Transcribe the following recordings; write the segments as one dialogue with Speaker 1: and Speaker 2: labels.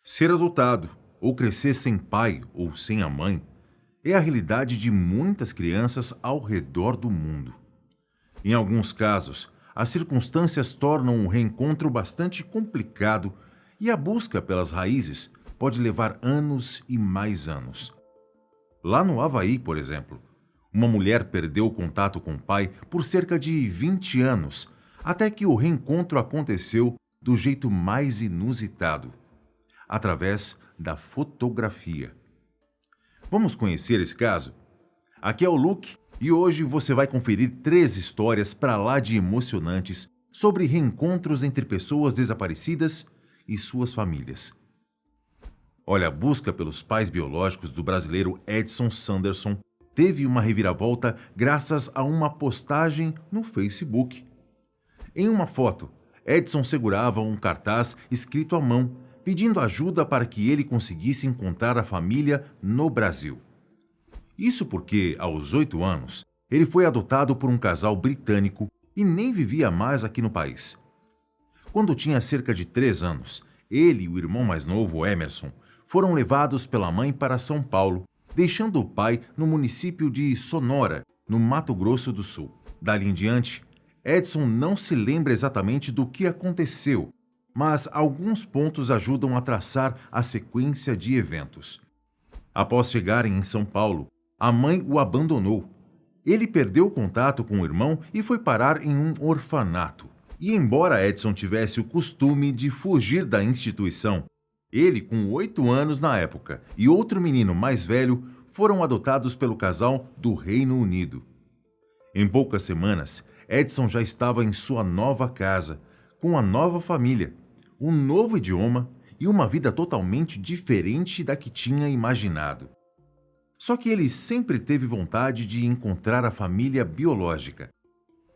Speaker 1: Ser adotado ou crescer sem pai ou sem a mãe é a realidade de muitas crianças ao redor do mundo. Em alguns casos, as circunstâncias tornam o reencontro bastante complicado e a busca pelas raízes pode levar anos e mais anos. Lá no Havaí, por exemplo, uma mulher perdeu o contato com o pai por cerca de 20 anos, até que o reencontro aconteceu do jeito mais inusitado, através da fotografia. Vamos conhecer esse caso? Aqui é o Luke e hoje você vai conferir 3 histórias para lá de emocionantes sobre reencontros entre pessoas desaparecidas e suas famílias. Olha, a busca pelos pais biológicos do brasileiro Edson Sanderson teve uma reviravolta graças a uma postagem no Facebook. Em uma foto, Edson segurava um cartaz escrito à mão, pedindo ajuda para que ele conseguisse encontrar a família no Brasil. Isso porque, aos 8 anos, ele foi adotado por um casal britânico e nem vivia mais aqui no país. Quando tinha cerca de 3 anos, ele e o irmão mais novo, Emerson, foram levados pela mãe para São Paulo, deixando o pai no município de Sonora, no Mato Grosso do Sul. Dali em diante, Edson não se lembra exatamente do que aconteceu, mas alguns pontos ajudam a traçar a sequência de eventos. Após chegarem em São Paulo, a mãe o abandonou. Ele perdeu o contato com o irmão e foi parar em um orfanato. E embora Edson tivesse o costume de fugir da instituição, ele, com 8 anos na época, e outro menino mais velho foram adotados pelo casal do Reino Unido. Em poucas semanas, Edson já estava em sua nova casa, com a nova família, um novo idioma e uma vida totalmente diferente da que tinha imaginado. Só que ele sempre teve vontade de encontrar a família biológica.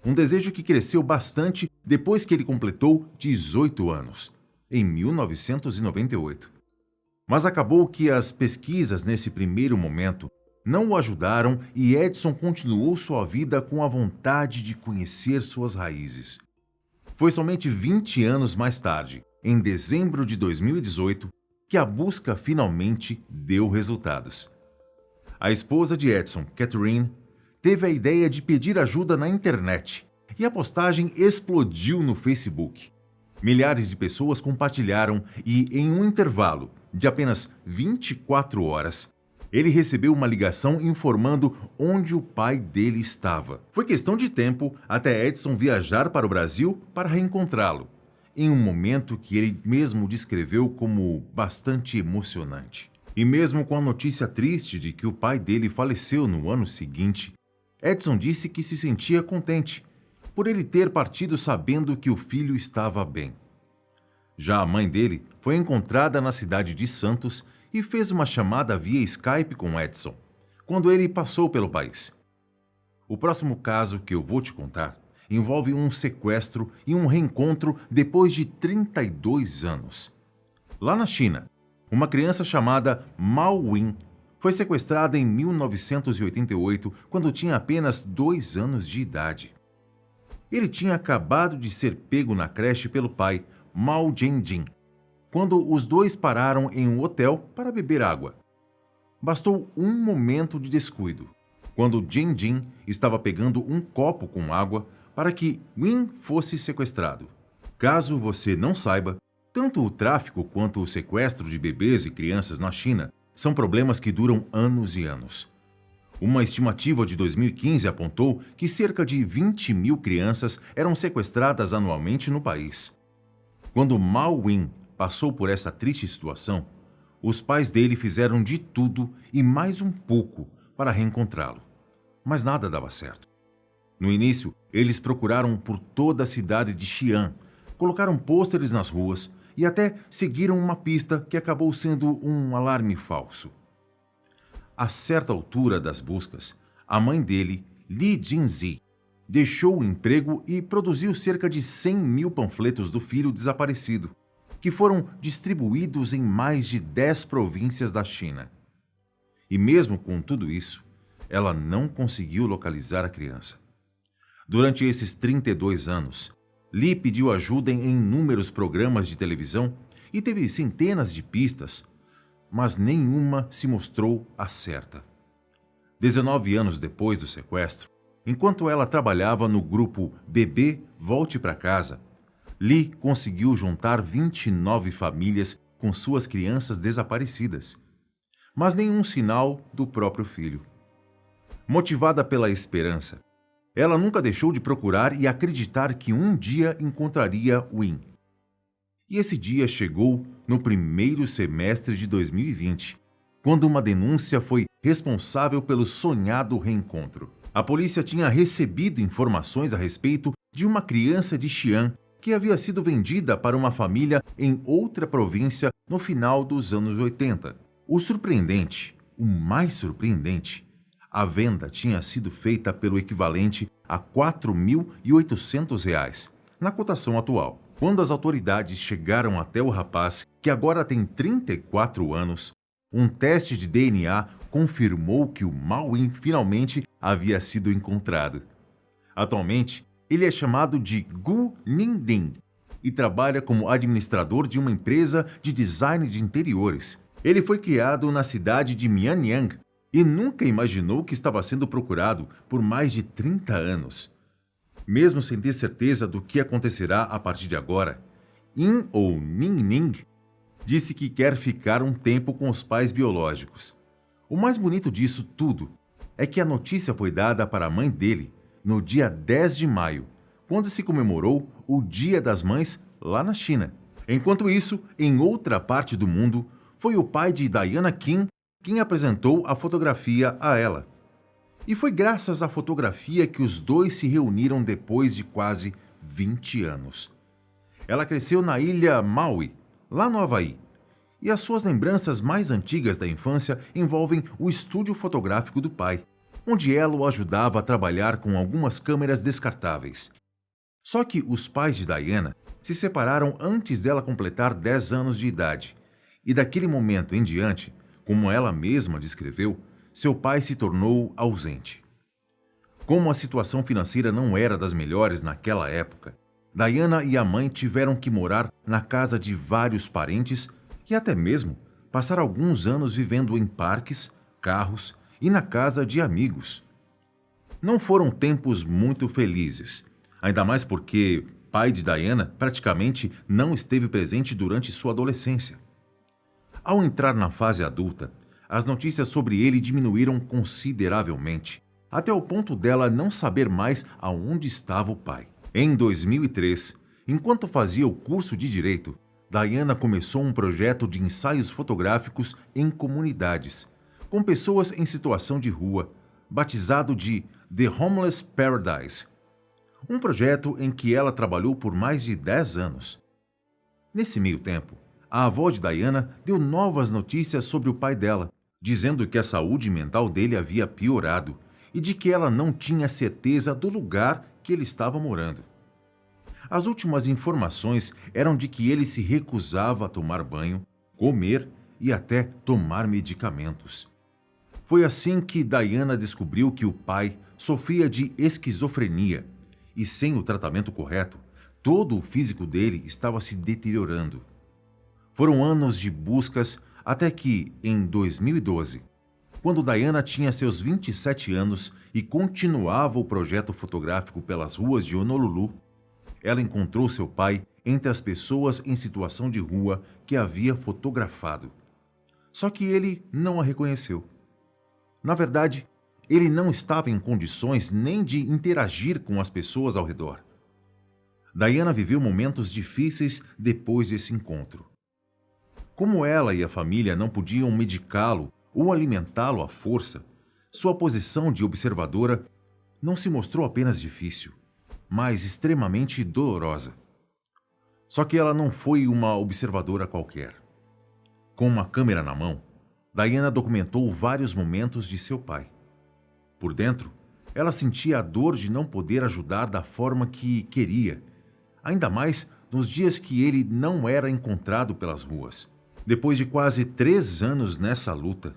Speaker 1: Um desejo que cresceu bastante depois que ele completou 18 anos, em 1998. Mas acabou que as pesquisas nesse primeiro momento não o ajudaram e Edson continuou sua vida com a vontade de conhecer suas raízes. Foi somente 20 anos mais tarde, em dezembro de 2018, que a busca finalmente deu resultados. A esposa de Edson, Catherine, teve a ideia de pedir ajuda na internet e a postagem explodiu no Facebook. Milhares de pessoas compartilharam e, em um intervalo de apenas 24 horas, ele recebeu uma ligação informando onde o pai dele estava. Foi questão de tempo até Edson viajar para o Brasil para reencontrá-lo, em um momento que ele mesmo descreveu como bastante emocionante. E mesmo com a notícia triste de que o pai dele faleceu no ano seguinte, Edson disse que se sentia contente por ele ter partido sabendo que o filho estava bem. Já a mãe dele foi encontrada na cidade de Santos e fez uma chamada via Skype com Edson, quando ele passou pelo país. O próximo caso que eu vou te contar envolve um sequestro e um reencontro depois de 32 anos. Lá na China, uma criança chamada Mao Win foi sequestrada em 1988, quando tinha apenas 2 anos de idade. Ele tinha acabado de ser pego na creche pelo pai, Mao Zhenjin, quando os dois pararam em um hotel para beber água. Bastou um momento de descuido, quando Zhenjin estava pegando um copo com água para que Win fosse sequestrado. Caso você não saiba, tanto o tráfico quanto o sequestro de bebês e crianças na China são problemas que duram anos e anos. Uma estimativa de 2015 apontou que cerca de 20 mil crianças eram sequestradas anualmente no país. Quando Mao Win passou por essa triste situação, os pais dele fizeram de tudo e mais um pouco para reencontrá-lo. Mas nada dava certo. No início, eles procuraram por toda a cidade de Xi'an, colocaram pôsteres nas ruas e até seguiram uma pista que acabou sendo um alarme falso. A certa altura das buscas, a mãe dele, Li Jinzi, deixou o emprego e produziu cerca de 100 mil panfletos do filho desaparecido, que foram distribuídos em mais de 10 províncias da China. E mesmo com tudo isso, ela não conseguiu localizar a criança. Durante esses 32 anos, Li pediu ajuda em inúmeros programas de televisão e teve centenas de pistas, mas nenhuma se mostrou a certa. 19 anos depois do sequestro, enquanto ela trabalhava no grupo Bebê Volte para Casa, Lee conseguiu juntar 29 famílias com suas crianças desaparecidas, mas nenhum sinal do próprio filho. Motivada pela esperança, ela nunca deixou de procurar e acreditar que um dia encontraria Win. E esse dia chegou no primeiro semestre de 2020, quando uma denúncia foi responsável pelo sonhado reencontro. A polícia tinha recebido informações a respeito de uma criança de Xi'an que havia sido vendida para uma família em outra província no final dos anos 80. O surpreendente, o mais surpreendente, a venda tinha sido feita pelo equivalente a R$ 4.800, na cotação atual. Quando as autoridades chegaram até o rapaz, que agora tem 34 anos, um teste de DNA confirmou que o Mawin finalmente havia sido encontrado. Atualmente, ele é chamado de Gu Ningding e trabalha como administrador de uma empresa de design de interiores. Ele foi criado na cidade de Mianyang e nunca imaginou que estava sendo procurado por mais de 30 anos. Mesmo sem ter certeza do que acontecerá a partir de agora, In ou Ningning disse que quer ficar um tempo com os pais biológicos. O mais bonito disso tudo é que a notícia foi dada para a mãe dele no dia 10 de maio, quando se comemorou o Dia das Mães lá na China. Enquanto isso, em outra parte do mundo, foi o pai de Diana Kim quem apresentou a fotografia a ela. E foi graças à fotografia que os dois se reuniram depois de quase 20 anos. Ela cresceu na ilha Maui, lá no Havaí, e as suas lembranças mais antigas da infância envolvem o estúdio fotográfico do pai, onde ela o ajudava a trabalhar com algumas câmeras descartáveis. Só que os pais de Diana se separaram antes dela completar 10 anos de idade, e daquele momento em diante, como ela mesma descreveu, seu pai se tornou ausente. Como a situação financeira não era das melhores naquela época, Diana e a mãe tiveram que morar na casa de vários parentes e até mesmo passar alguns anos vivendo em parques, carros e na casa de amigos. Não foram tempos muito felizes, ainda mais porque pai de Diana praticamente não esteve presente durante sua adolescência. Ao entrar na fase adulta, as notícias sobre ele diminuíram consideravelmente, até o ponto dela não saber mais aonde estava o pai. Em 2003, enquanto fazia o curso de Direito, Diana começou um projeto de ensaios fotográficos em comunidades, com pessoas em situação de rua, batizado de The Homeless Paradise. Um projeto em que ela trabalhou por mais de 10 anos. Nesse meio tempo, a avó de Diana deu novas notícias sobre o pai dela, dizendo que a saúde mental dele havia piorado e de que ela não tinha certeza do lugar que ele estava morando. As últimas informações eram de que ele se recusava a tomar banho, comer e até tomar medicamentos. Foi assim que Diana descobriu que o pai sofria de esquizofrenia e, sem o tratamento correto, todo o físico dele estava se deteriorando. Foram anos de buscas até que, em 2012, quando Diana tinha seus 27 anos e continuava o projeto fotográfico pelas ruas de Honolulu, ela encontrou seu pai entre as pessoas em situação de rua que havia fotografado. Só que ele não a reconheceu. Na verdade, ele não estava em condições nem de interagir com as pessoas ao redor. Diana viveu momentos difíceis depois desse encontro. Como ela e a família não podiam medicá-lo ou alimentá-lo à força, sua posição de observadora não se mostrou apenas difícil, mas extremamente dolorosa. Só que ela não foi uma observadora qualquer. Com uma câmera na mão, Diana documentou vários momentos de seu pai. Por dentro, ela sentia a dor de não poder ajudar da forma que queria, ainda mais nos dias que ele não era encontrado pelas ruas. Depois de quase 3 anos nessa luta,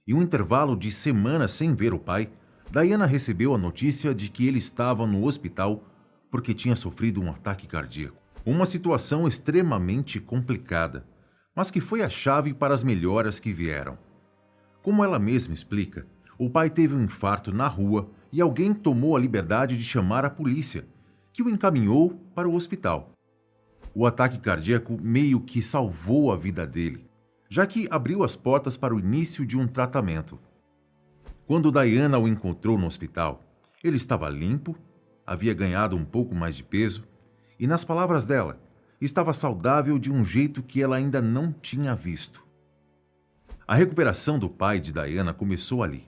Speaker 1: e um intervalo de semanas sem ver o pai, Diana recebeu a notícia de que ele estava no hospital porque tinha sofrido um ataque cardíaco. Uma situação extremamente complicada, mas que foi a chave para as melhoras que vieram. Como ela mesma explica, o pai teve um infarto na rua e alguém tomou a liberdade de chamar a polícia, que o encaminhou para o hospital. O ataque cardíaco meio que salvou a vida dele, já que abriu as portas para o início de um tratamento. Quando Diana o encontrou no hospital, ele estava limpo, havia ganhado um pouco mais de peso e, nas palavras dela, estava saudável de um jeito que ela ainda não tinha visto. A recuperação do pai de Diana começou ali.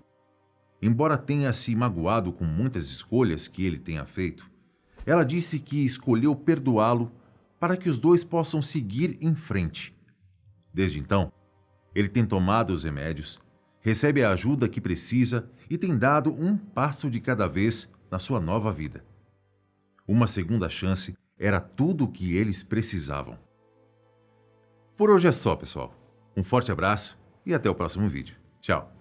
Speaker 1: Embora tenha se magoado com muitas escolhas que ele tenha feito, ela disse que escolheu perdoá-lo para que os dois possam seguir em frente. Desde então, ele tem tomado os remédios, recebe a ajuda que precisa e tem dado um passo de cada vez na sua nova vida. Uma segunda chance era tudo o que eles precisavam. Por hoje é só, pessoal. Um forte abraço e até o próximo vídeo. Tchau!